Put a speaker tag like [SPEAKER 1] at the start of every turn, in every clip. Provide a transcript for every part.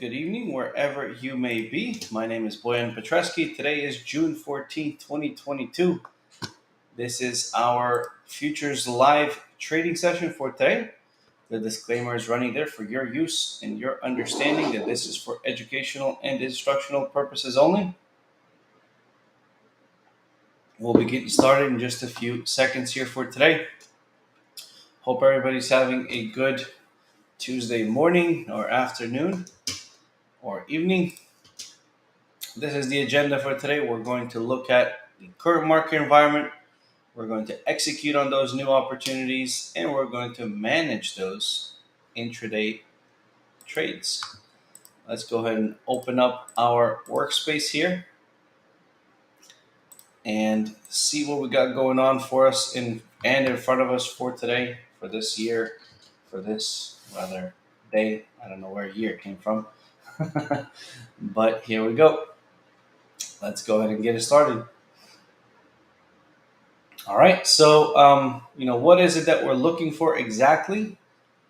[SPEAKER 1] good evening, wherever you may be. My name is Boyan Petreski. Today is June 14th, 2022. This is our Futures Live trading session for today. The disclaimer is running there for your use and your understanding that this is for educational and instructional purposes only. We'll be getting started in just a few seconds here for today. Hope everybody's having a good Tuesday morning or afternoon or evening. This is the agenda for today. We're going to look at the current market environment. We're going to execute on those new opportunities, and we're going to manage those intraday trades. Let's go ahead and open up our workspace here and see what we got going on for us in front of us for today, for this year, for this rather day. I don't know where year came from, but here we go. Let's go ahead and get it started. All right, so what is it that we're looking for exactly?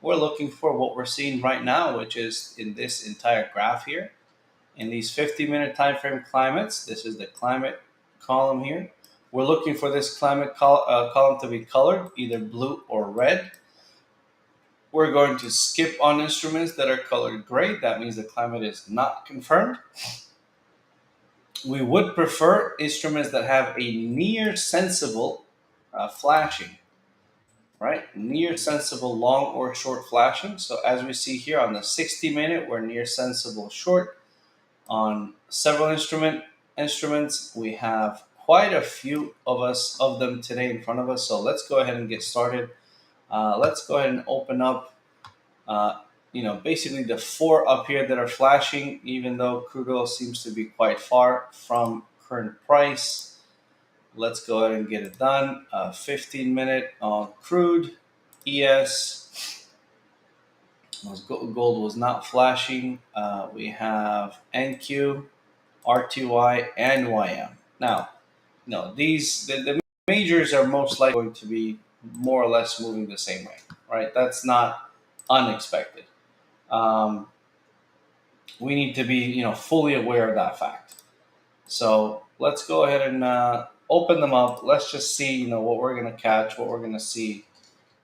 [SPEAKER 1] We're looking for what we're seeing right now, which is in this entire graph here. In these 50-minute time frame climates, this is the climate column here. We're looking for this climate column to be colored, either blue or red. We're going to skip on instruments that are colored gray. That means the climate is not confirmed. We would prefer instruments that have a near sensible flashing, right? Near sensible long or short flashing. So as we see here on the 60-minute, we're near sensible short. On several instruments, we have quite a few of them today in front of us. So let's go ahead and get started. Let's go ahead and open up, basically the four up here that are flashing, even though crude oil seems to be quite far from current price. Let's go ahead and get it done. 15-minute on crude, ES. Gold was not flashing. We have NQ, RTY, and YM. Now, the majors are most likely going to be more or less moving the same way, right? That's not unexpected. We need to be, fully aware of that fact. So let's go ahead and open them up. Let's just see, what we're going to catch, what we're going to see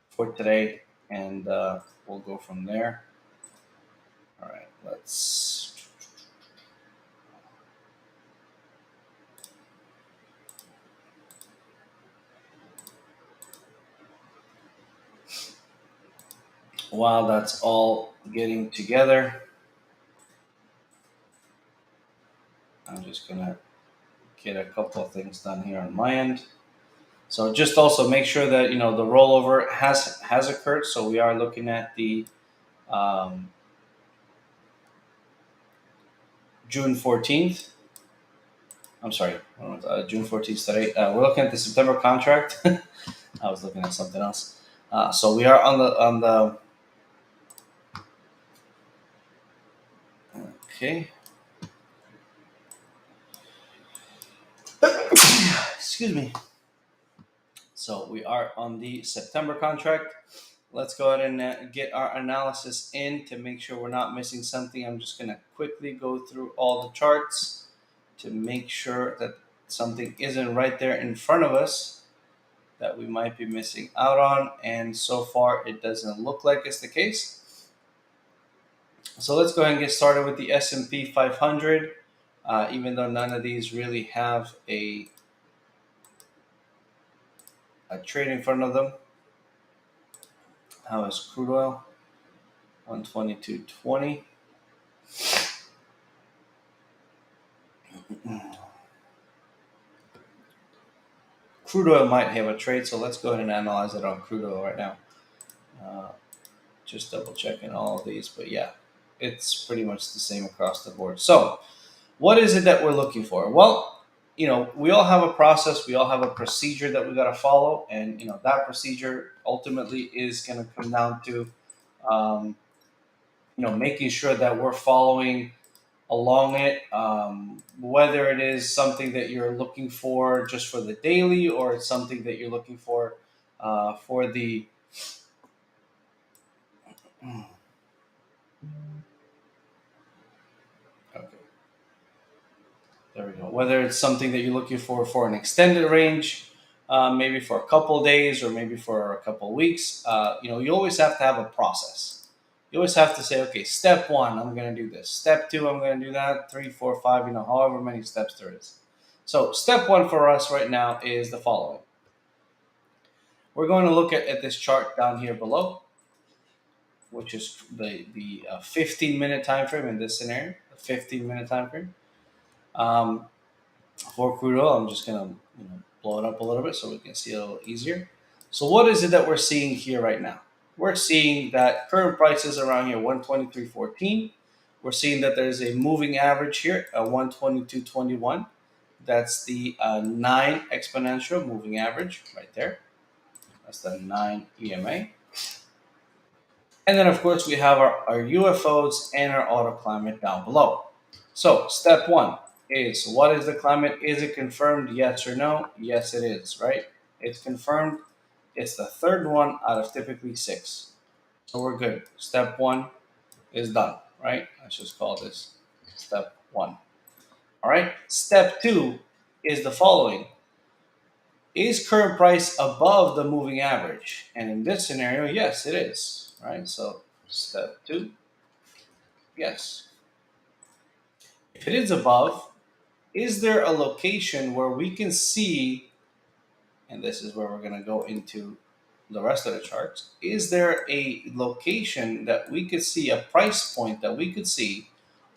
[SPEAKER 1] for today, and we'll go from there. All right, let's. While that's all getting together, I'm just going to get a couple of things done here on my end. So just also make sure that, the rollover has occurred. So we are looking at the June 14th. I'm sorry, June 14th today. We're looking at the September contract. I was looking at something else. So we are on the okay. Excuse me. So we are on the September contract. Let's go ahead and get our analysis in to make sure we're not missing something. I'm just going to quickly go through all the charts to make sure that something isn't right there in front of us that we might be missing out on. And so far, it doesn't look like it's the case. So let's go ahead and get started with the S&P 500, even though none of these really have a trade in front of them. How is crude oil? 122.20. Crude oil might have a trade, so let's go ahead and analyze it on crude oil right now. Just double checking all of these, but yeah, it's pretty much the same across the board. So what is it that we're looking for? Well, we all have a process, we all have a procedure that we got to follow, and that procedure ultimately is going to come down to making sure that we're following along it, whether it is something that you're looking for just for the daily, or it's something that you're looking for the There we go. Whether it's something that you're looking for an extended range, maybe for a couple days or maybe for a couple weeks, you always have to have a process. You always have to say, okay, step one, I'm going to do this. Step two, I'm going to do that. Three, four, five, however many steps there is. So step one for us right now is the following. We're going to look at this chart down here below, which is the 15-minute time frame in this scenario, the 15-minute time frame. For crude oil, I'm just gonna blow it up a little bit so we can see it a little easier. So what is it that we're seeing here right now? We're seeing that current prices around here 123.14. We're seeing that there's a moving average here at 122.21. That's the 9 exponential moving average right there. That's the 9 EMA. And then, of course, we have our UFOs and our auto climate down below. So, step one is, what is the climate? Is it confirmed? Yes or no? Yes, it is, right? It's confirmed. It's the third one out of typically 6. So, we're good. Step one is done, right? Let's just call this step one. All right. Step two is the following. Is current price above the moving average? And in this scenario, yes, it is, right? So, step two, yes. If it is above, is there a location where we can see, and this is where we're going to go into the rest of the charts, is there a location that we could see, a price point that we could see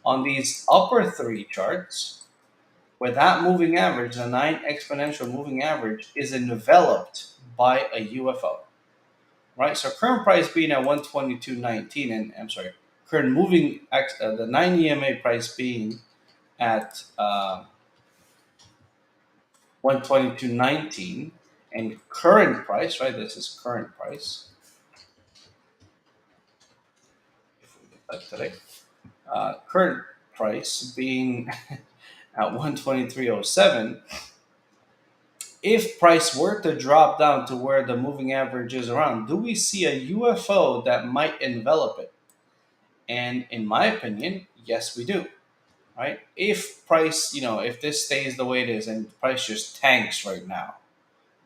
[SPEAKER 1] on these upper 3 charts where that moving average, the 9 exponential moving average, is enveloped by a UFO, right? So current price being at 122.19, and I'm sorry, current moving, the 9 EMA price being at 122.19, and current price, right? This is current price. If we get that today, current price being at 123.07. If price were to drop down to where the moving average is around, do we see a UFO that might envelop it? And in my opinion, yes, we do. Right? If price, if this stays the way it is and price just tanks right now,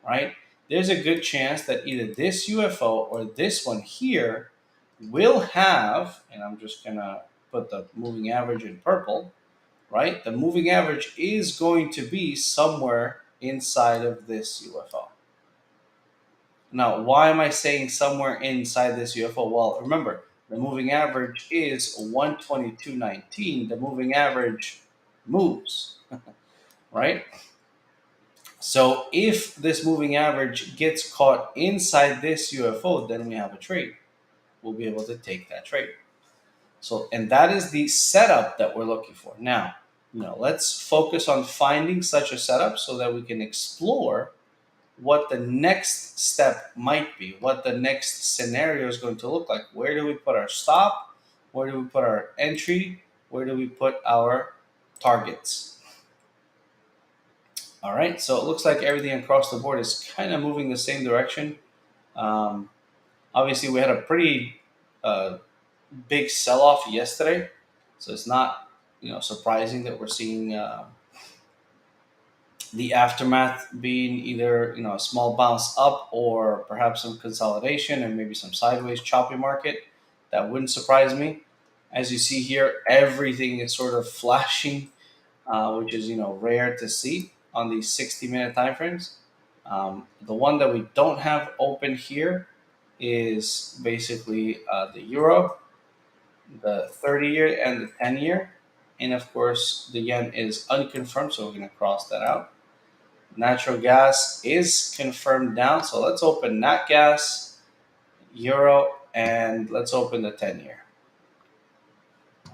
[SPEAKER 1] right? There's a good chance that either this UFO or this one here will have, and I'm just gonna put the moving average in purple, right? The moving average is going to be somewhere inside of this UFO. Now, why am I saying somewhere inside this UFO? Well, remember, the moving average is 122.19. The moving average moves, right? So if this moving average gets caught inside this UFO, then we have a trade. We'll be able to take that trade. So, and that is the setup that we're looking for. Now, let's focus on finding such a setup so that we can explore what the next step might be, what the next scenario is going to look like. Where do we put our stop? Where do we put our entry? Where do we put our targets? All right, so it looks like everything across the board is kind of moving the same direction. Obviously, we had a pretty big sell-off yesterday, so it's not surprising that we're seeing the aftermath being either a small bounce up or perhaps some consolidation and maybe some sideways choppy market. That wouldn't surprise me. As you see here, everything is sort of flashing, which is rare to see on these 60-minute time frames. The one that we don't have open here is basically the euro, the 30-year and the 10-year, and of course the yen is unconfirmed, so we're going to cross that out. Natural gas is confirmed down, so let's open nat gas, euro, and let's open the 10-year.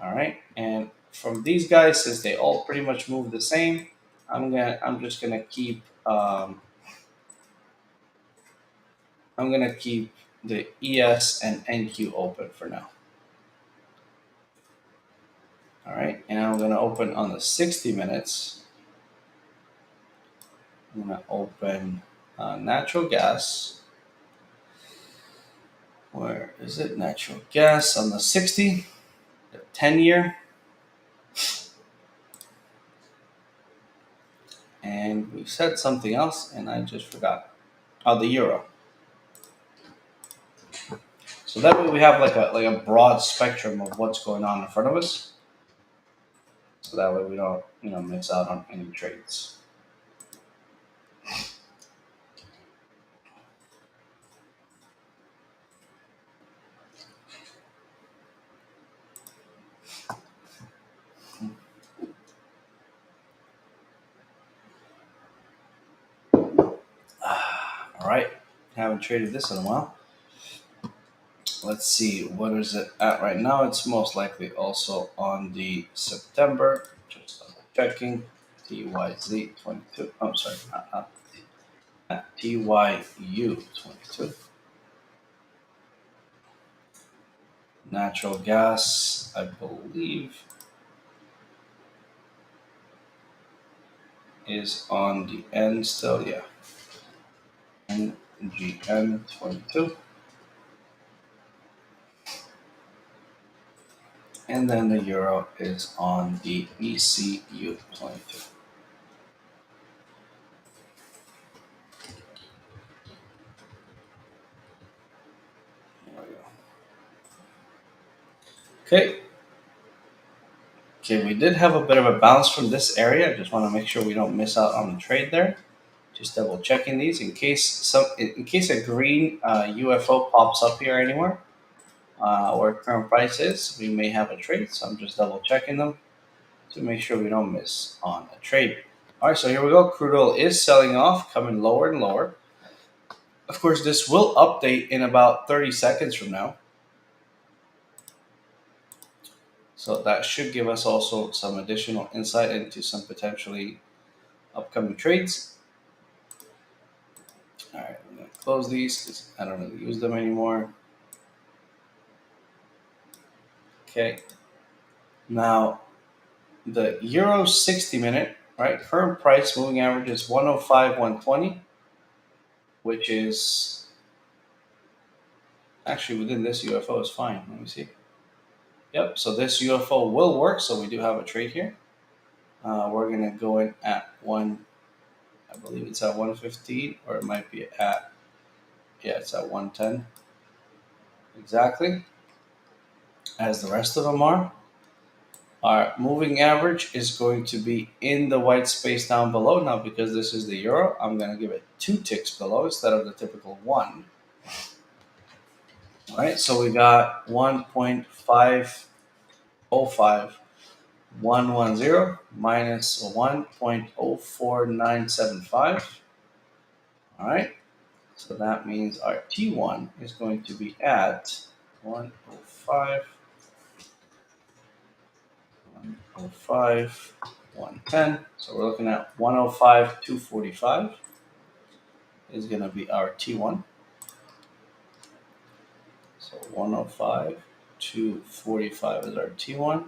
[SPEAKER 1] All right, and from these guys, since they all pretty much move the same, I'm just gonna keep the ES and NQ open for now. All right, and I'm gonna open on the 60 minutes. I'm gonna open natural gas. Where is it? Natural gas on the 60, the 10-year. we said something else and I just forgot. Oh, the euro. So that way we have like a broad spectrum of what's going on in front of us. So that way we don't miss out on any trades. All right, haven't traded this in a while. Let's see, what is it at right now? It's most likely also on the September. Just double checking. TYZ22. I'm sorry, not TYU22. Natural gas, I believe, is on the end still. Yeah. NGN22. And then the euro is on the ECU22. There we go. Okay. Okay, we did have a bit of a bounce from this area. I just want to make sure we don't miss out on the trade there. Just double checking these in case a green UFO pops up here anywhere where current price is. We may have a trade, so I'm just double checking them to make sure we don't miss on a trade. All right, so here we go. Crude oil is selling off, coming lower and lower. Of course, this will update in about 30 seconds from now. So that should give us also some additional insight into some potentially upcoming trades. All right, I'm going to close these because I don't really use them anymore. Okay. Now, the Euro 60 minute, right? Current price moving average is 105.120, which is actually within this UFO is fine. Let me see. Yep, so this UFO will work, so we do have a trade here. We're going to go in at I believe it's at 115, or it might be at, yeah, it's at 110. Exactly, as the rest of them are. Our moving average is going to be in the white space down below. Now, because this is the euro, I'm going to give it 2 ticks below instead of the typical 1. All right, so we got 1.505110 minus 1.04975. All right, so that means our T1 is going to be at 105, 105, 110. So we're looking at 105.245 is going to be our T1. So 105.245 is our T1.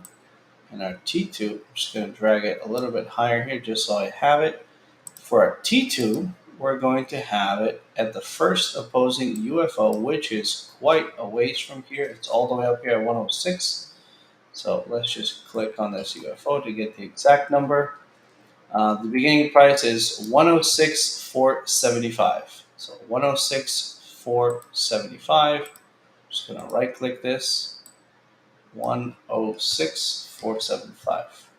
[SPEAKER 1] And our T2, I'm just going to drag it a little bit higher here just so I have it. For our T2, we're going to have it at the first opposing UFO, which is quite a ways from here. It's all the way up here at 106. So let's just click on this UFO to get the exact number. The beginning price is 106,475. So 106,475. Just going to right click this. 106,475.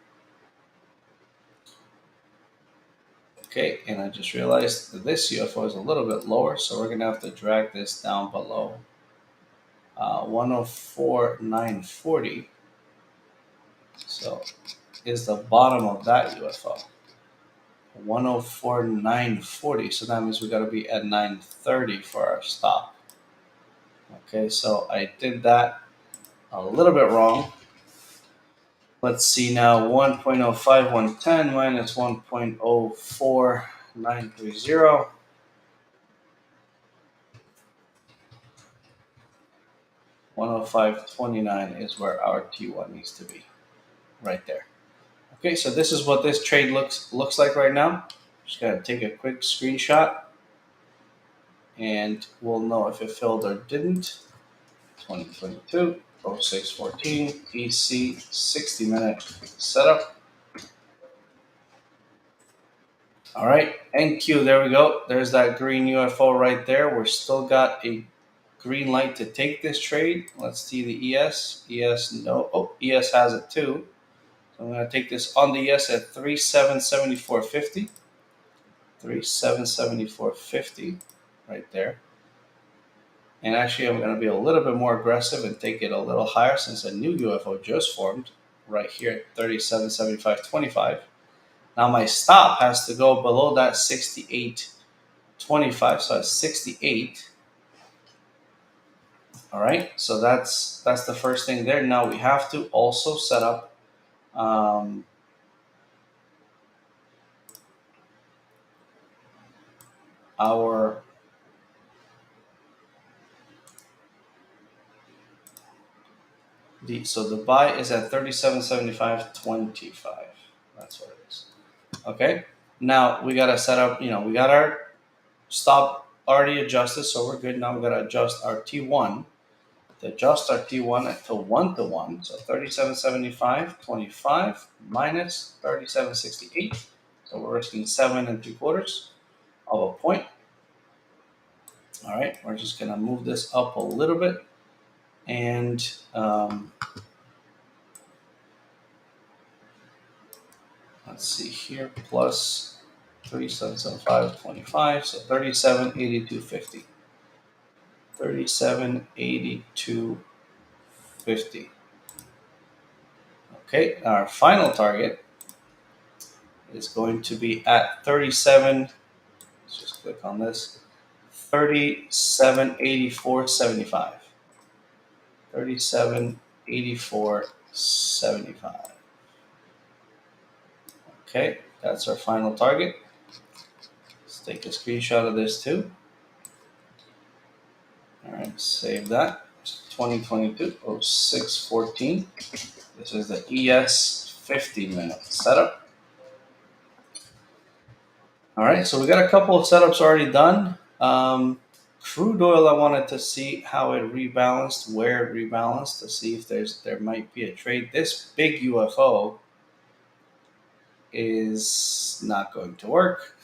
[SPEAKER 1] Okay, and I just realized that this UFO is a little bit lower, so we're going to have to drag this down below 104,940. So is the bottom of that UFO. 104,940. So that means we got to be at 930 for our stop. Okay, so I did that a little bit wrong. Let's see now, 1.05110 minus 1.04930. 105.29 is where our T1 needs to be, right there. Okay, so this is what this trade looks like right now. Just gotta take a quick screenshot, and we'll know if it filled or didn't. 2022 0614 EC 60-minute setup. All right, NQ, there we go. There's that green UFO right there. We're still got a green light to take this trade. Let's see the ES. ES, no. Oh, ES has it too. So I'm going to take this on the ES at 3774.50. 3774.50 right there. And actually, I'm going to be a little bit more aggressive and take it a little higher since a new UFO just formed right here at 3775.25. Now my stop has to go below that 68.25, so that's 68. All right, so that's the first thing there. Now we have to also set up um, our so the buy is at 3775.25. That's what it is. Okay. Now we gotta set up. We got our stop already adjusted, so we're good. Now we gotta adjust our T1. To adjust our T1 to 1 to 1, so 3775.25 minus 3768. So we're risking 7.75 of a point. All right, we're just gonna move this up a little bit, and let's see here, plus 3775.25, so 3782.50. 3782.50. Okay, our final target is going to be at 37. Let's just click on this. 3784.75. 3784.75. Okay, that's our final target. Let's take a screenshot of this too. All right, save that. 2022 0614. This is the ES 50-minute setup. All right, so we got a couple of setups already done. Crude oil, I wanted to see how it rebalanced, where it rebalanced, to see if there might be a trade. This big UFO is not going to work.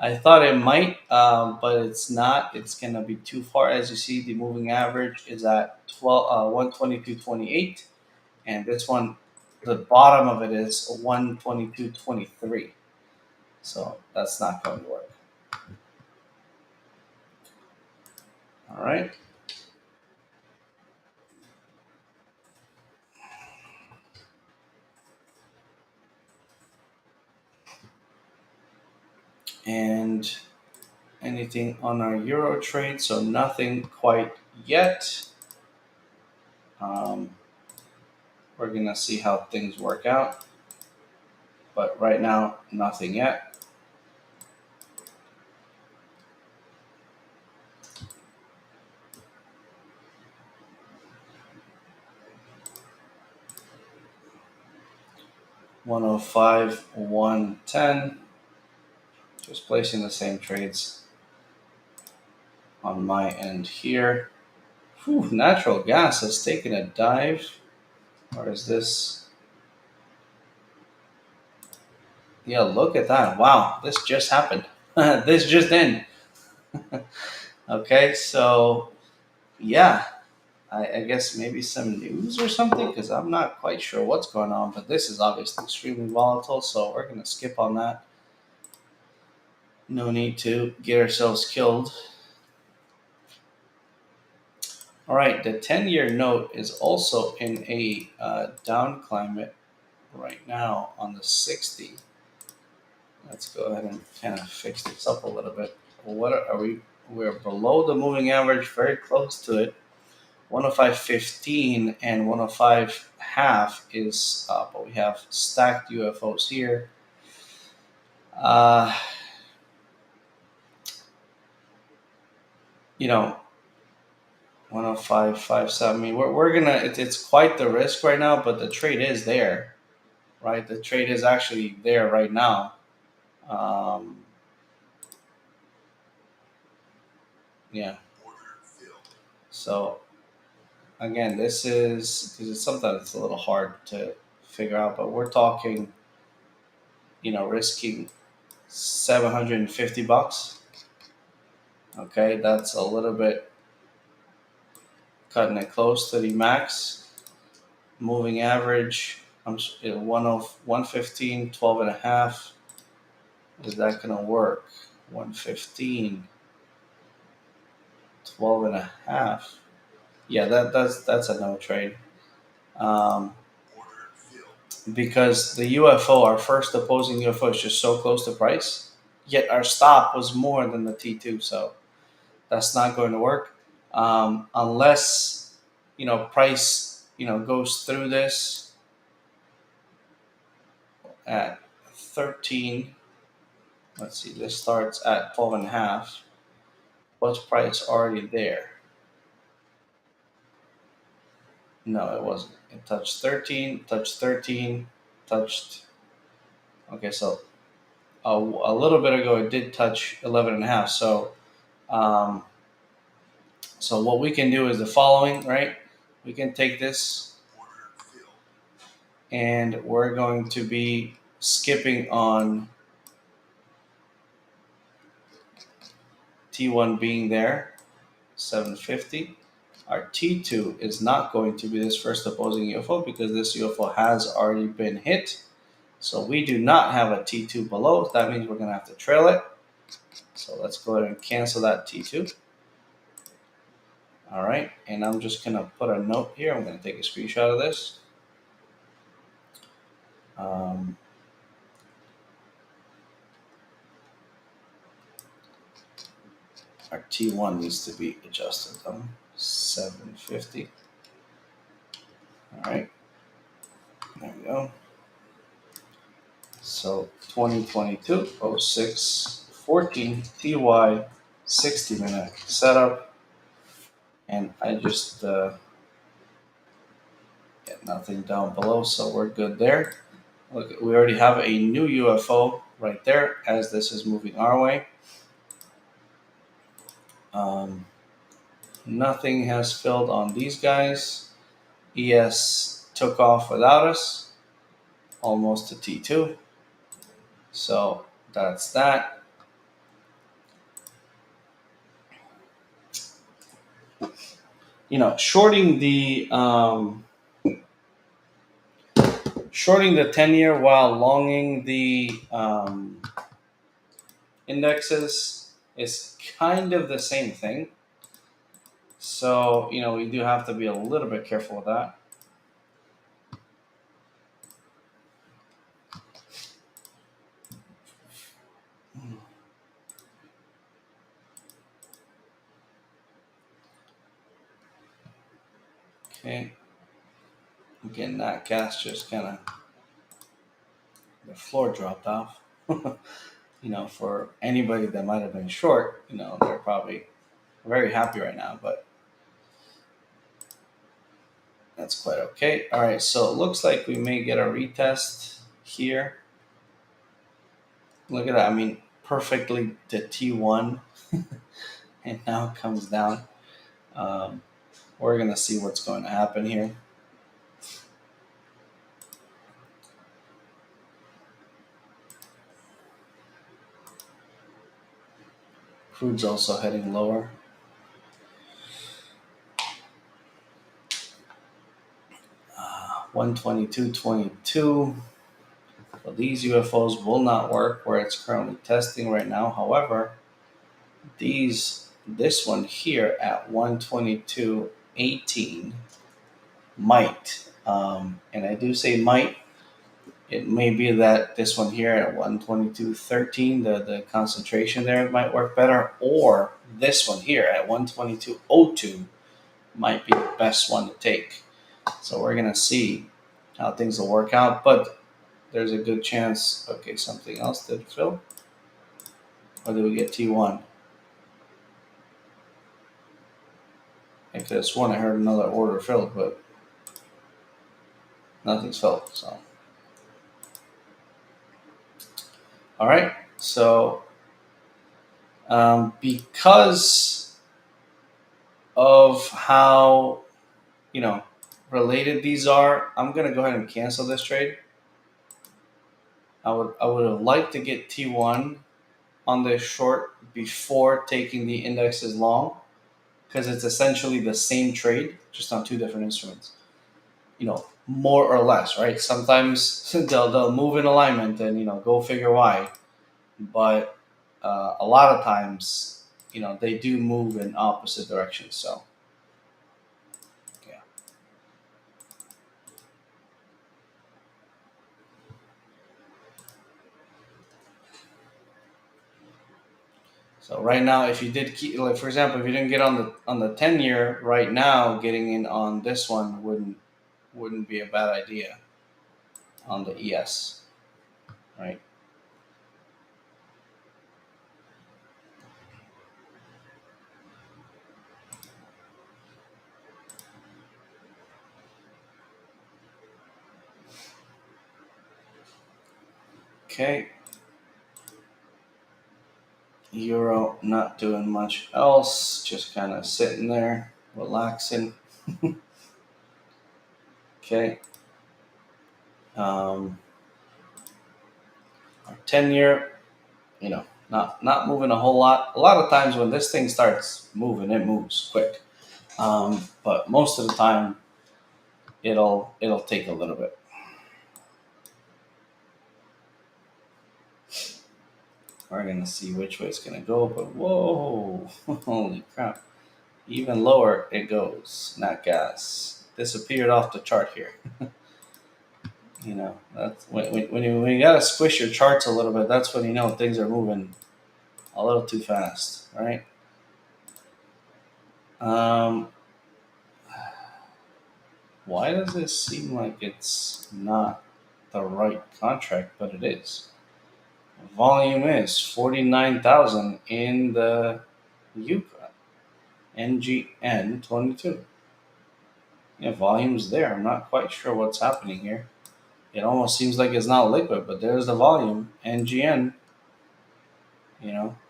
[SPEAKER 1] I thought it might, but it's not. It's going to be too far. As you see, the moving average is at 122.28, and this one, the bottom of it is 122.23. So that's not going to work. All right. And anything on our euro trade, so nothing quite yet. Um, we're going to see how things work out. But right now, nothing yet. $105, $110. Just placing the same trades on my end here. Whew, natural gas has taken a dive. Or is this? Yeah, look at that. Wow, this just happened. This just in. Okay, so yeah, I guess maybe some news or something, because I'm not quite sure what's going on, but this is obviously extremely volatile, so we're going to skip on that. No need to get ourselves killed. All right, the 10-year note is also in a down climate right now on the 60. Let's go ahead and kind of fix this up a little bit. What are we? We're below the moving average, very close to it. 105.15 and 105 half is up, but we have stacked UFOs here. You know, 105.57. I mean, we're gonna. It's quite the risk right now, but the trade is there, right? The trade is actually there right now. Um, yeah. So again, this is because sometimes it's a little hard to figure out, but we're talking, risking $750. Okay, that's a little bit cutting it close to the max. Moving average, 115, 12 and a half. Is that going to work? 115, 12 and a half. Yeah, that's a no trade. Um, because the UFO, our first opposing UFO, is just so close to price, yet our stop was more than the T2, so that's not going to work unless price goes through this at 13. Let's see, this starts at 12 and a half. Was price already there? No, it wasn't. It touched 13, touched 13, touched. Okay, so a little bit ago it did touch 11 and a half. Um, so what we can do is the following, right? We can take this and we're going to be skipping on T1 being there, 750. Our T2 is not going to be this first opposing UFO because this UFO has already been hit. So we do not have a T2 below. That means we're going to have to trail it. So let's go ahead and cancel that T2. All right, and I'm just going to put a note here. I'm going to take a screenshot of this. Our T1 needs to be adjusted though. 750. All right, there we go. So 2022 06 14 TY 60-minute setup, and I just get nothing down below, so we're good there. Look, we already have a new UFO right there as this is moving our way. Nothing has filled on these guys. ES took off without us, almost to T2. So that's that. Shorting the 10-year while longing the indexes is kind of the same thing. So, we do have to be a little bit careful with that. Okay. Again, that gas just kind of, the floor dropped off. For anybody that might have been short, they're probably very happy right now, but that's quite okay. All right, so it looks like we may get a retest here. Look at that. I mean, perfectly to T1, and now it comes down. We're going to see what's going to happen here. Crude's also heading lower. Uh, 122.22. So these UFOs will not work where it's currently testing right now. However, this one here at 122.18 might. And I do say might. It may be that this one here at 122.13, the concentration there might work better, or this one here at 122.02 might be the best one to take. So we're going to see how things will work out, but there's a good chance. Okay, something else did fill? Or did we get T1? I could have sworn I heard another order filled, but nothing's filled. So, all right. So, because of how related these are, I'm gonna go ahead and cancel this trade. I would have liked to get T1 on this short before taking the indexes long, because it's essentially the same trade, just on two different instruments. More or less, right? Sometimes they'll move in alignment, and go figure why. But a lot of times, they do move in opposite directions. So yeah. So right now, if you did keep, like for example, if you didn't get on the 10-year right now, getting in on this one wouldn't be a bad idea on the ES, right? Okay. Euro not doing much else, just kind of sitting there, relaxing. Okay. Our 10-year, not moving a whole lot. A lot of times when this thing starts moving, it moves quick. But most of the time, it'll take a little bit. We're gonna see which way it's gonna go, but whoa, holy crap! Even lower it goes. Not gas. Disappeared off the chart here. That's when you gotta squish your charts a little bit. That's when things are moving a little too fast, right? Um, why does this seem like it's not the right contract, but it is? Volume is 49,000 in the Yukon NGN 22. Yeah, volume's there. I'm not quite sure what's happening here. It almost seems like it's not liquid, but there's the volume NGN.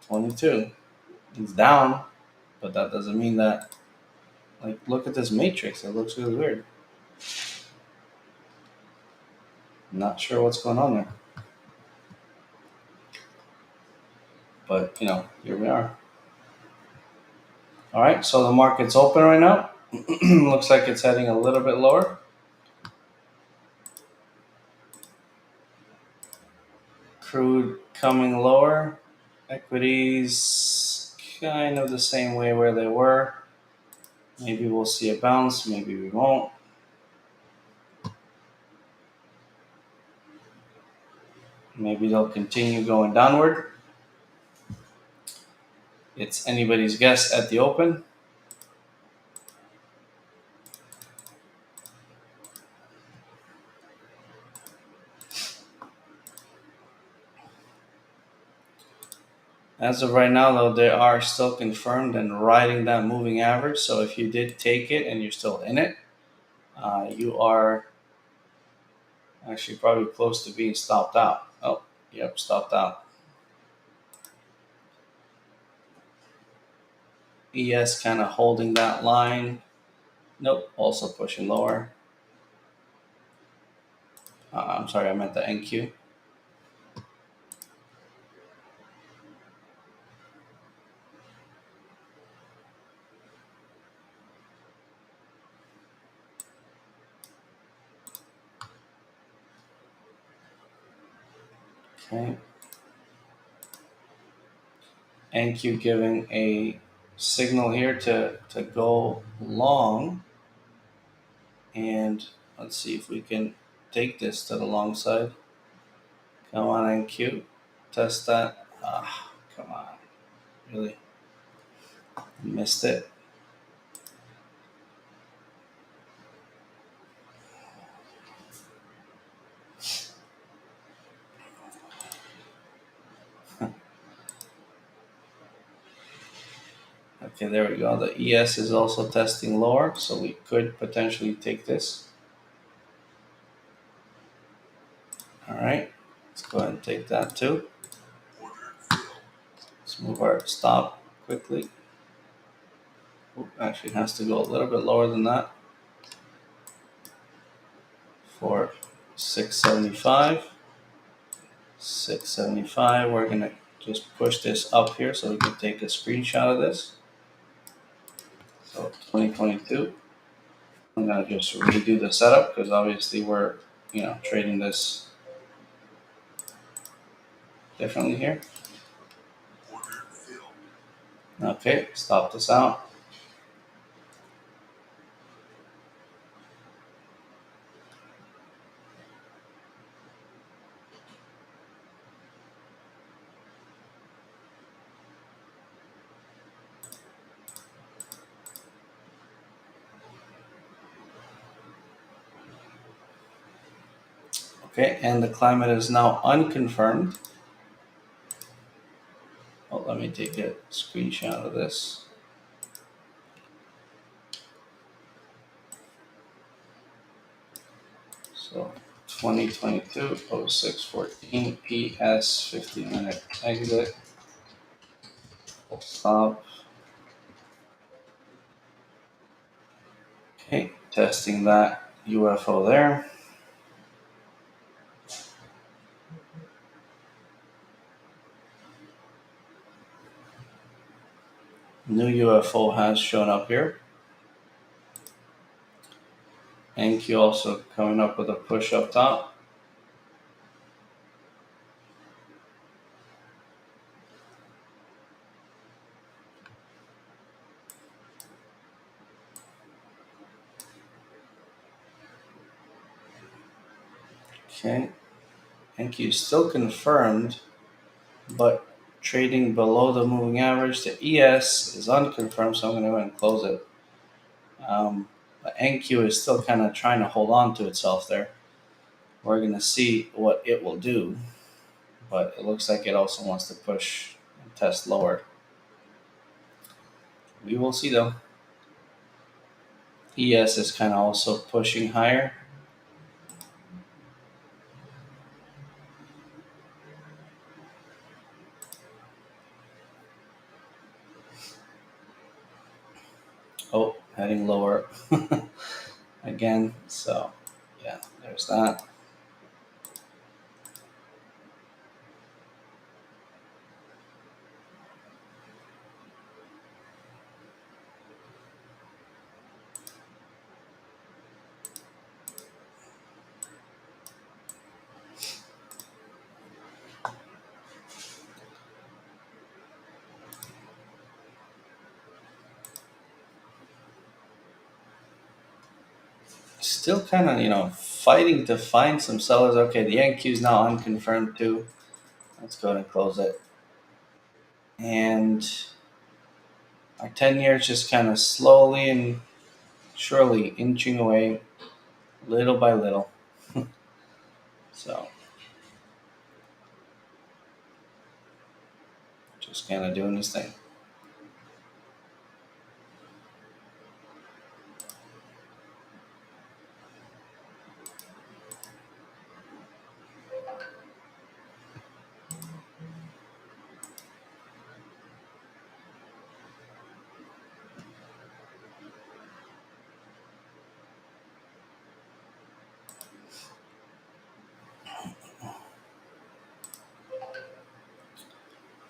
[SPEAKER 1] 22. It's down, but that doesn't mean that. Like, look at this matrix. It looks really weird. Not sure what's going on there. But, here we are. All right, so the market's open right now. Looks like it's heading a little bit lower. Crude coming lower. Equities kind of the same way where they were. Maybe we'll see a bounce, maybe we won't. Maybe they'll continue going downward. It's anybody's guess at the open. As of right now, though, they are still confirmed and riding that moving average. So if you did take it and you're still in it, you are actually probably close to being stopped out. Oh, yep, stopped out. ES kind of holding that line. Nope, also pushing lower. I'm sorry, I meant the NQ. Okay. NQ giving a signal here to go long. And let's see if we can take this to the long side. Come on, NQ. Test that. Come on. Really? Missed it. Okay, there we go. The ES is also testing lower, so we could potentially take this. All right, let's go ahead and take that too. Let's move our stop quickly. Actually, it has to go a little bit lower than that for 675. 675. We're gonna just push this up here so we can take a screenshot of this. So 2022. I'm gonna just redo the setup because obviously we're trading this differently here. Okay, stop this out. Okay, and the climate is now unconfirmed. Oh, let me take a screenshot of this. So 2022 0614 PS 15-minute exit. Full stop. Okay, testing that UFO there. New UFO has shown up here. NQ also coming up with a push up top. Okay, NQ still confirmed, but trading below the moving average. The ES is unconfirmed, so I'm going to go ahead and close it. But NQ is still kind of trying to hold on to itself there. We're going to see what it will do, but it looks like it also wants to push and test lower. We will see though. ES is kind of also pushing higher. Oh, heading lower again. So, yeah, there's that. Still kind of, fighting to find some sellers. Okay, the NQ is now unconfirmed too. Let's go ahead and close it. And our 10-year is just kind of slowly and surely inching away little by little. So, just kind of doing this thing.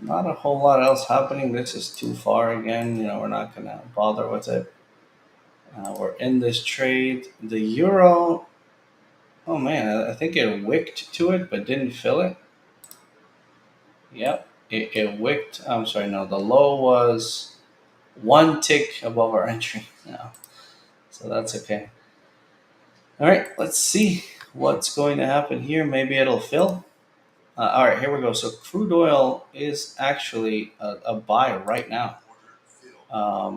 [SPEAKER 1] Not a whole lot else happening. This is too far again. We're not going to bother with it. We're in this trade. The euro, oh man, I think it wicked to it but didn't fill it. Yep, it wicked. I'm sorry, no, the low was one tick above our entry. No, so that's okay. All right, let's see what's going to happen here. Maybe it'll fill. All right, here we go. So crude oil is actually a buy right now. Let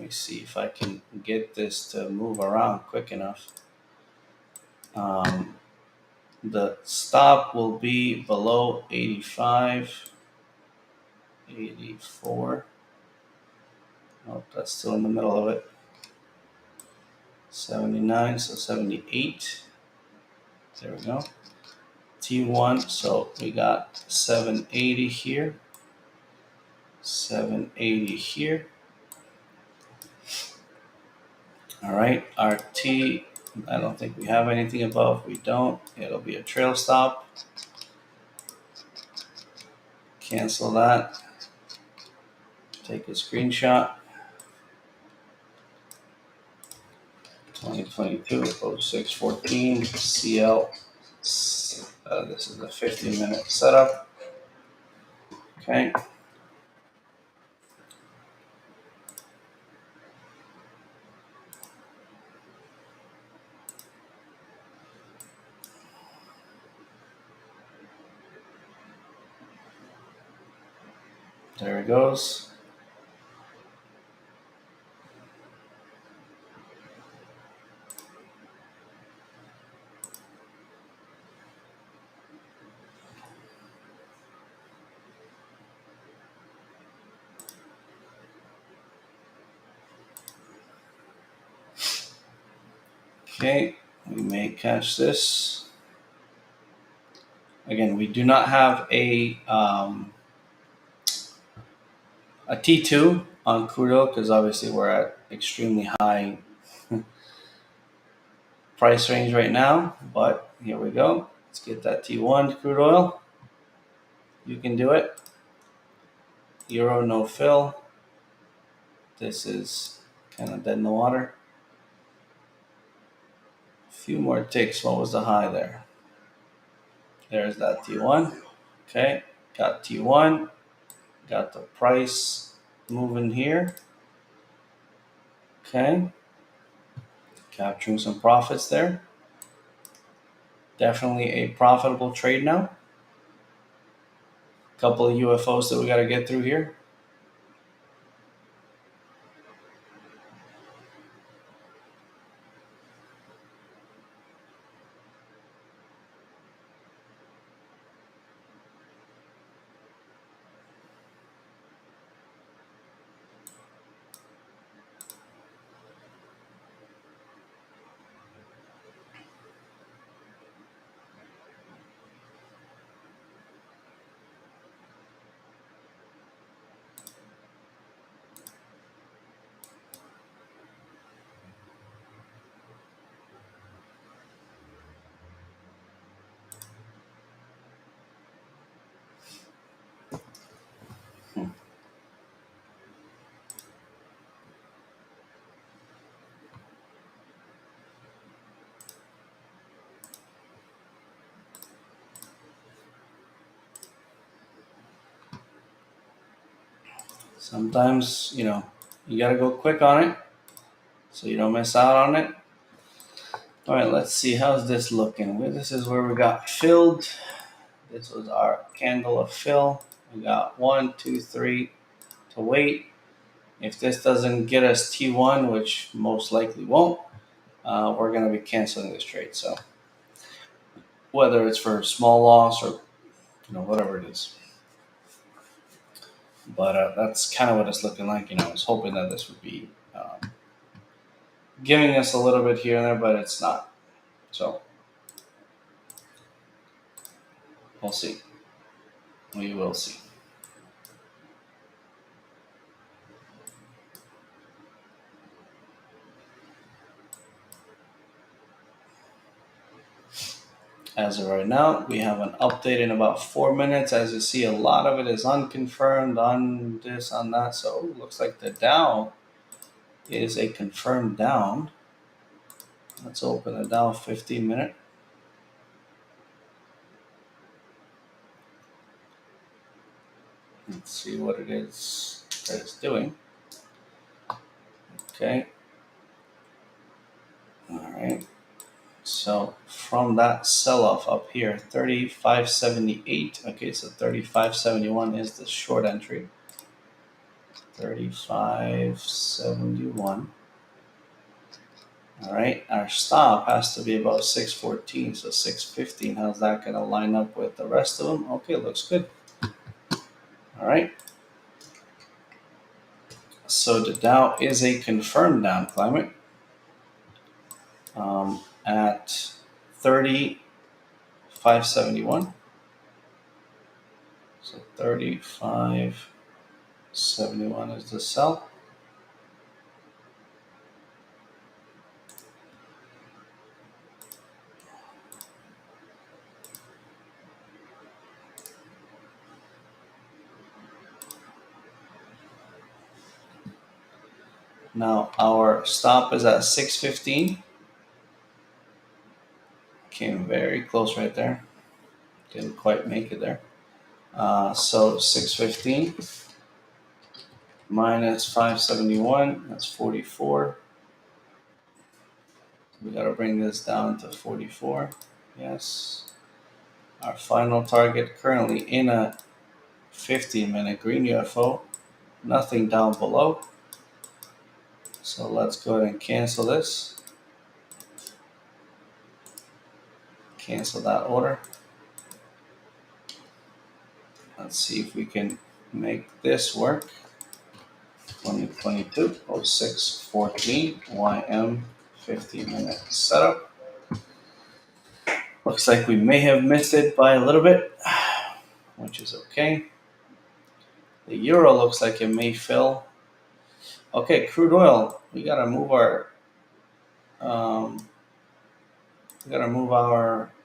[SPEAKER 1] me see if I can get this to move around quick enough. The stop will be below 85, 84. Nope, that's still in the middle of it. 79, so 78. There we go. T1, so we got 780 here. 780 here. All right, our T I don't think we have anything above. We don't. It'll be a trail stop. Cancel that. Take a screenshot. 2022 0614 CL. This is a 15-minute setup. Okay. There it goes. Okay, we may catch this. Again, we do not have a T2 on crude oil because obviously we're at extremely high price range right now. But here we go. Let's get that T1 crude oil. You can do it. Euro no fill. This is kind of dead in the water. A few more ticks. What was the high there? There's that T1. Okay, got T1. Got the price moving here. Okay, capturing some profits there. Definitely a profitable trade now. Couple of UFOs that we got to get through here. Sometimes, you got to go quick on it so you don't miss out on it. All right, let's see. How's this looking? This is where we got filled. This was our candle of fill. We got 1, 2, 3 to wait. If this doesn't get us T1, which most likely won't, we're going to be canceling this trade. So whether it's for small loss or whatever it is. But that's kind of what it's looking like. I was hoping that this would be giving us a little bit here and there, but it's not. So we'll see. We will see. As of right now, we have an update in about 4 minutes. As you see, a lot of it is unconfirmed, on this, on that. So it looks like the Dow is a confirmed down. Let's open the Dow 15-minute. Let's see what it is that it's doing. Okay. All right. So from that sell-off up here, 35.78. Okay, so 35.71 is the short entry. 35.71. All right, our stop has to be about 6.14, so 6.15. How's that going to line up with the rest of them? Okay, looks good. All right. So the Dow is a confirmed down climate at 35.71. So 35.71 is the sell. Now our stop is at 615. Came very close right there. Didn't quite make it there. So 615 minus 571, that's 44. We got to bring this down to 44. Yes. Our final target currently in a 15-minute green UFO. Nothing down below. So let's go ahead and cancel this. Cancel that order. Let's see if we can make this work. 2022 0614 YM 15-minute setup. Looks like we may have missed it by a little bit, which is okay. The euro looks like it may fill. Okay, crude oil. We gotta move our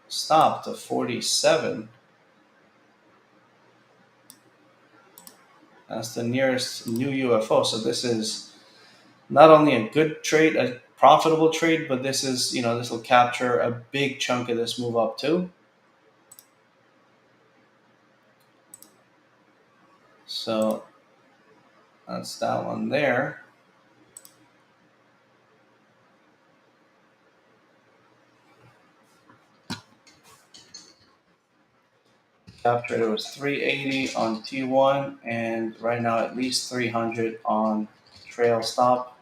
[SPEAKER 1] stop to 47. That's the nearest new UFO. So this is not only a good trade, a profitable trade, but this is, this will capture a big chunk of this move up too. So that's that one there. Captured it was 380 on T1 and right now at least 300 on trail stop.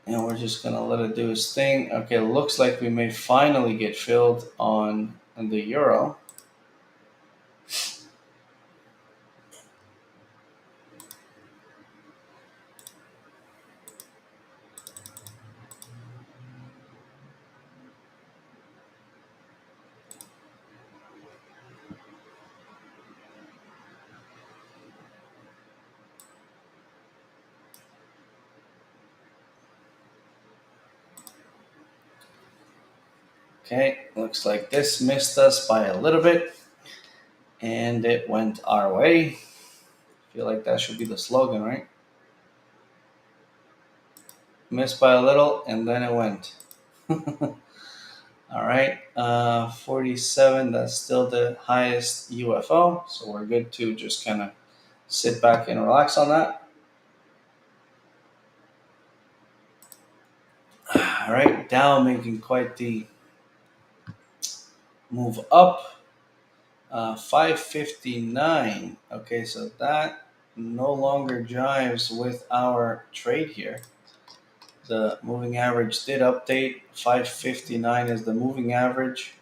[SPEAKER 1] And we're just gonna let it do its thing. Okay, looks like we may finally get filled on the euro. Okay, looks like this missed us by a little bit and it went our way. I feel like that should be the slogan, right? Missed by a little and then it went. All right, 47, that's still the highest UFO, so we're good to just kind of sit back and relax on that. All right, Dow making quite the move up. 559. Okay, so that no longer jives with our trade here. The moving average did update. 559 is the moving average.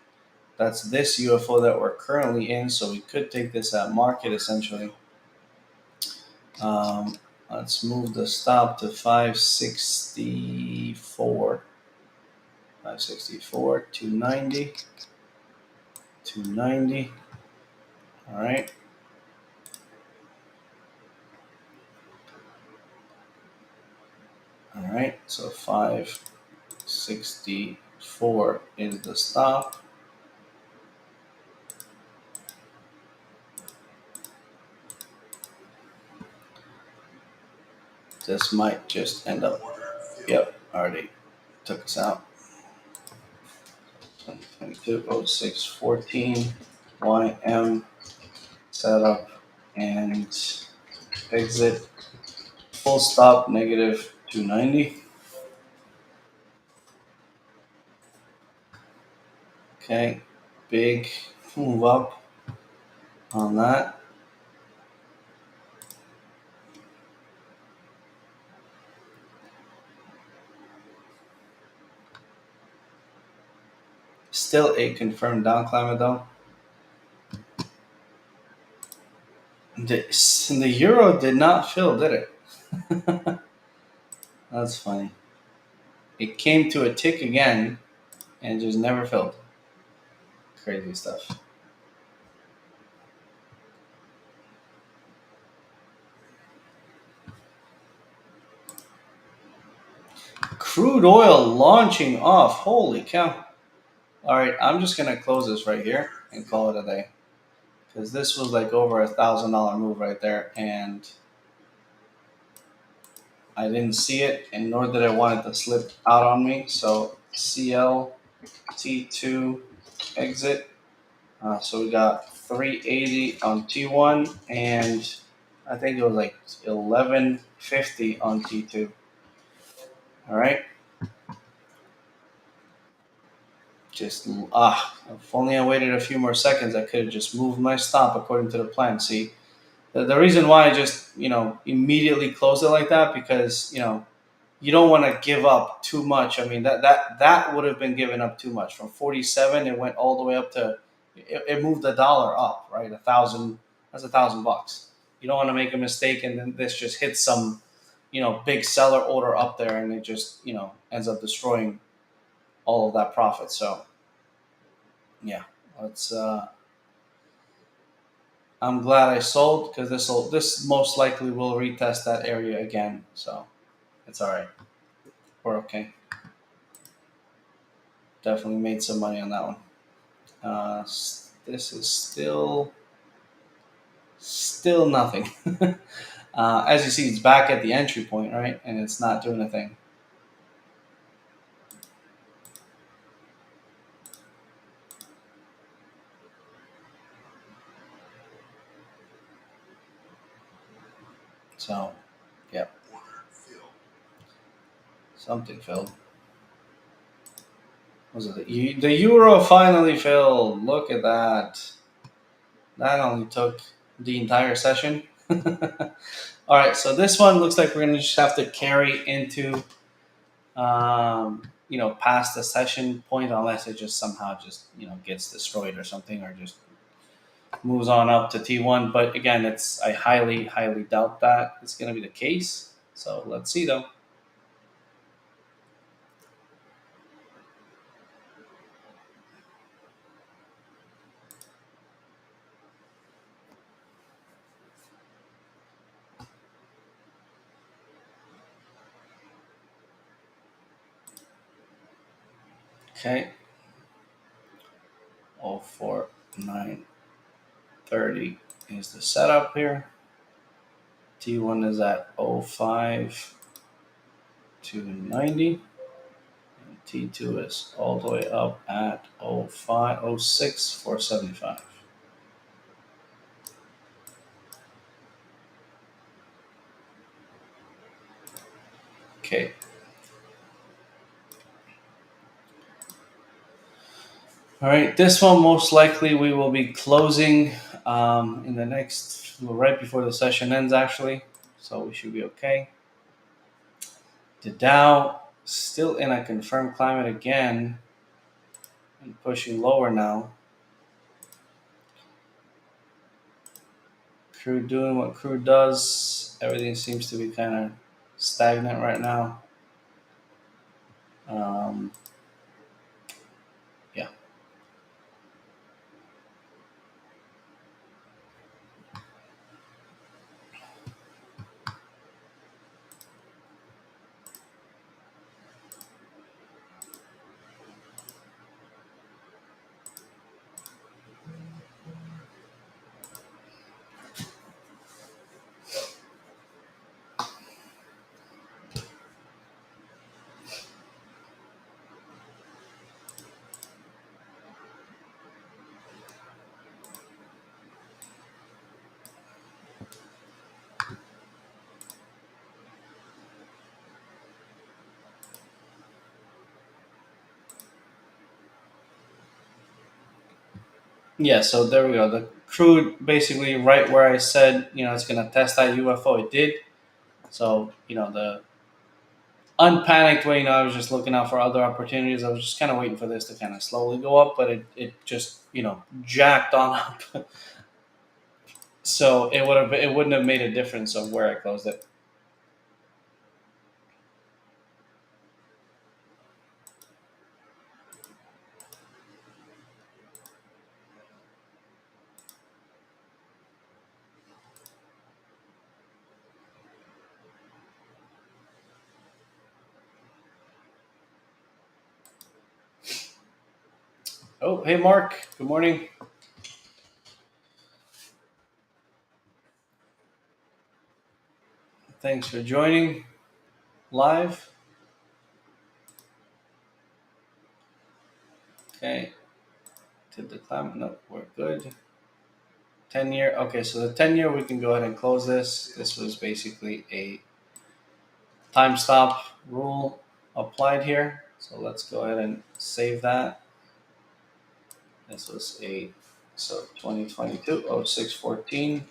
[SPEAKER 1] That's this UFO that we're currently in, so we could take this at market essentially. Let's move the stop to 564. 564, 290. 290. All right. All right, so 564 is the stop. This might just end up, yep, already took us out. 2022 0614 YM setup and exit. Full stop negative 290. Okay, big move up on that. Still a confirmed down climber though. The euro did not fill, did it? That's funny. It came to a tick again and just never filled. Crazy stuff. Crude oil launching off. Holy cow. All right, I'm just going to close this right here and call it a day. because this was like over $1,000 move right there, and I didn't see it, and nor did I want it to slip out on me. So CL T2 exit. So we got 380 on T1, and I think it was like 1150 on T2. All right. Just if only I waited a few more seconds, I could have just moved my stop according to the plan. See, the reason why I just immediately closed it like that, because you don't want to give up too much. I mean that would have been given up too much. From 47, it went all the way up to it moved the dollar up, right? 1,000. That's $1,000. You don't want to make a mistake, and then this just hits some big seller order up there, and it just ends up destroying all of that profit. So yeah, let's. I'm glad I sold, because this most likely will retest that area again. So it's all right. We're okay. Definitely made some money on that one. This is still nothing. As you see, it's back at the entry point, right? And it's not doing a thing. So, yep, something filled. Was it the euro finally filled? Look at that. That only took the entire session. All right, so this one looks like we're gonna just have to carry into, past the session point, unless it just somehow just gets destroyed or something, or just moves on up to T1. But again, I highly, highly doubt that it's gonna be the case. So let's see though. Okay. 04930 is the setup here. T1 is at 05290. T2 is all the way up at 06475. Okay. All right. This one most likely we will be closing in the next, right before the session ends, actually. So we should be okay. The Dow still in a confirmed climate again and pushing lower now. Crude doing what crude does. Everything seems to be kind of stagnant right now. Um, yeah. Yeah, so there we go. The crude basically right where I said, it's going to test that UFO. It did. So, the unpanicked way, I was just looking out for other opportunities. I was just kind of waiting for this to kind of slowly go up, but it just, jacked on up. So it wouldn't have made a difference of where I closed it. Oh, hey, Mark. Good morning. Thanks for joining live. Okay, did the climb? No, we're good. 10-year. Okay, so the 10-year, we can go ahead and close this. This was basically a time stop rule applied here. So let's go ahead and save that. This was a 2022 0614.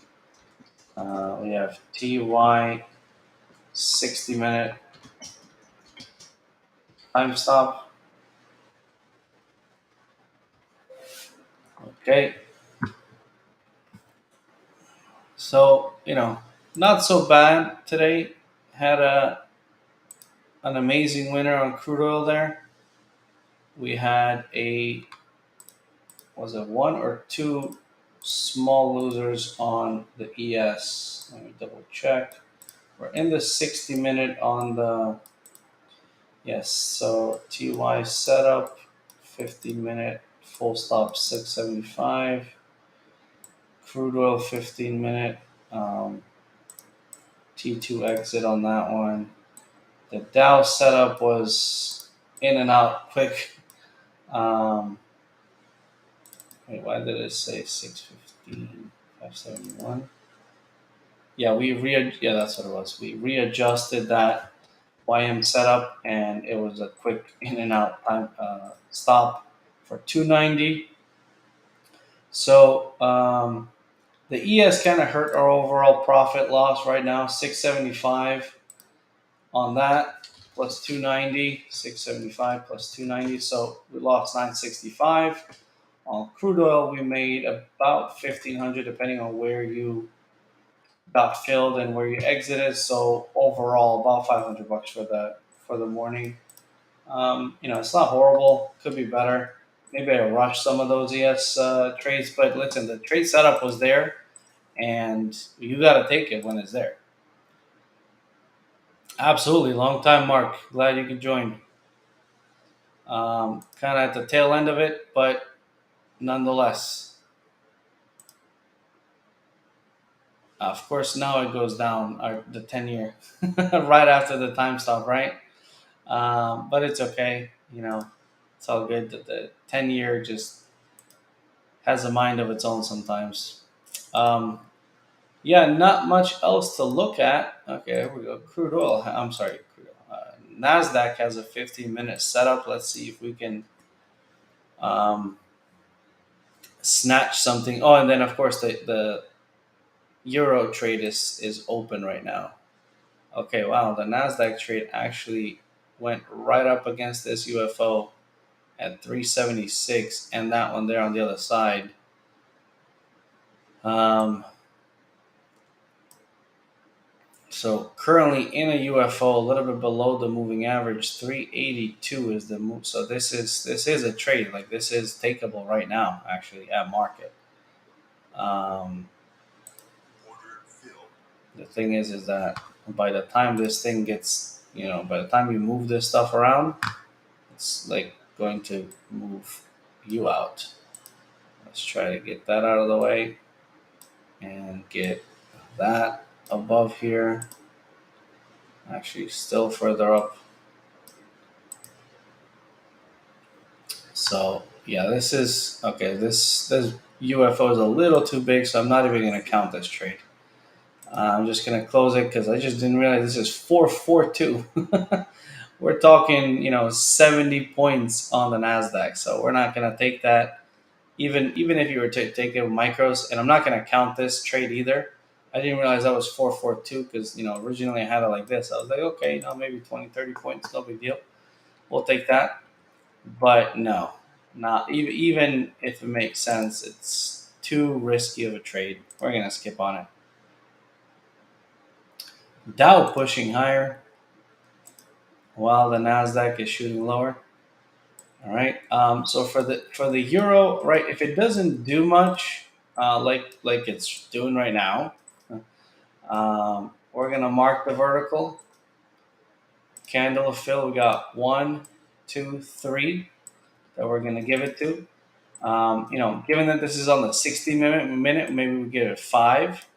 [SPEAKER 1] We have TY 60-minute time stop. Okay, so not so bad today. Had an amazing winner on crude oil there. We had a was it one or two small losers on the ES. Let me double check. We're in the 60-minute on the yes. So TY setup, 50-minute full stop 675. Crude oil 15-minute. T2 exit on that one. The Dow setup was in and out quick. Um, Wait, why did it say 615, 571? Yeah, yeah, that's what it was. We readjusted that YM setup, and it was a quick in and out time stop for 290. So the ES kind of hurt our overall profit loss right now. 675 on that plus 290, 675 plus 290. So we lost 965. On crude oil, we made about 1,500, depending on where you got filled and where you exited. So overall, about 500 bucks for the morning. It's not horrible. Could be better. Maybe I rushed some of those ES trades, but listen, the trade setup was there, and you got to take it when it's there. Absolutely, long time, Mark. Glad you could join. Kind of at the tail end of it, but nonetheless. Of course, now it goes down, the 10-year, right after the time stop, right? But it's okay. It's all good. The 10-year just has a mind of its own sometimes. Um, yeah, not much else to look at. Okay, here we go. Crude oil. I'm sorry, crude oil. NASDAQ has a 15-minute setup. Let's see if we can um, snatch something. Oh, and then, of course, the Euro trade is open right now. Okay, wow, the Nasdaq trade actually went right up against this UFO at 376, and that one there on the other side. Um, so currently in a UFO, a little bit below the moving average, 382 is the move. So this is a trade. Like, this is takeable right now, actually, at market. Um, the thing is that by the time this thing gets, by the time you move this stuff around, it's like going to move you out. Let's try to get that out of the way and get that above here. Actually, still further up. So yeah, this is okay. This UFO is a little too big, so I'm not even going to count this trade. I'm just going to close it because I just didn't realize this is 442. We're talking, 70 points on the Nasdaq, so we're not going to take that. Even if you were to take it with micros, and I'm not going to count this trade either. I didn't realize that was 442 because originally I had it like this. I was like, okay, maybe 20, 30 points, no big deal. We'll take that. But no, not even if it makes sense. It's too risky of a trade. We're gonna skip on it. Dow pushing higher while the Nasdaq is shooting lower. All right. So for the euro, right? If it doesn't do much, like it's doing right now, we're gonna mark the vertical candle of fill. We got 1, 2, 3 that we're gonna give it to. Given that this is on the 60-minute, maybe we give it 5,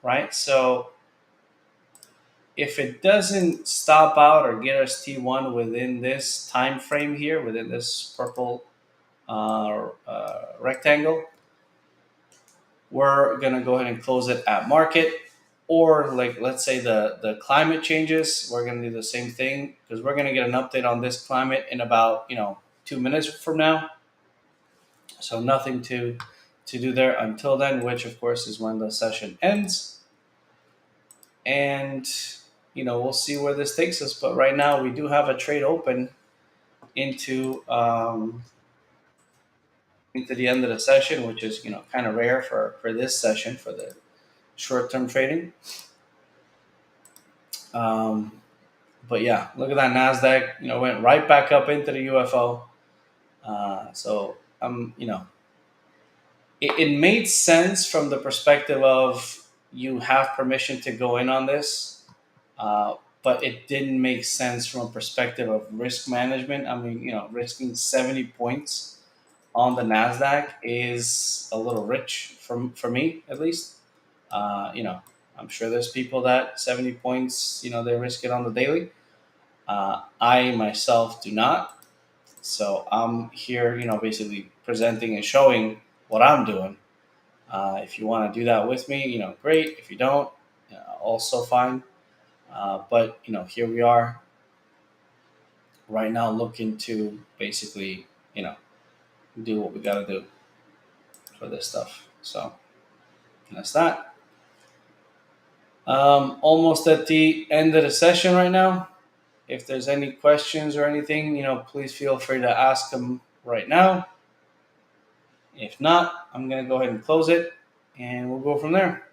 [SPEAKER 1] right? So if it doesn't stop out or get us T1 within this time frame here, within this purple rectangle, we're gonna go ahead and close it at market. Or like, let's say the climate changes, we're gonna do the same thing because we're gonna get an update on this climate in about 2 minutes from now. So nothing to do there until then, which of course is when the session ends. And we'll see where this takes us. But right now we do have a trade open into the end of the session, which is kind of rare for this session for the short term trading. Um, but yeah, look at that Nasdaq. Went right back up into the UFO. So it made sense from the perspective of you have permission to go in on this, but it didn't make sense from a perspective of risk management. I mean, risking 70 points on the Nasdaq is a little rich for me, at least. I'm sure there's people that 70 points, they risk it on the daily. I myself do not. So I'm here, basically presenting and showing what I'm doing. If you want to do that with me, great. If you don't, also fine. But here we are right now, looking to basically, do what we got to do for this stuff. So that's that. Almost at the end of the session right now. If there's any questions or anything, please feel free to ask them right now. If not, I'm going to go ahead and close it and we'll go from there.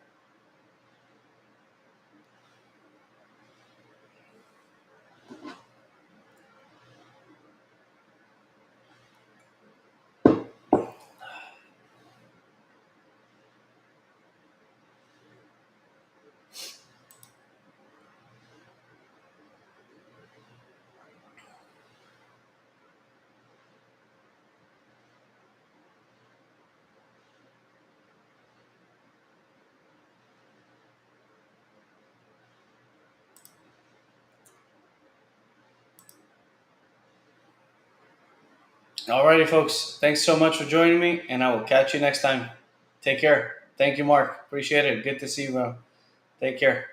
[SPEAKER 1] Alrighty, folks. Thanks so much for joining me, and I will catch you next time. Take care. Thank you, Mark. Appreciate it. Good to see you, bro. Take care.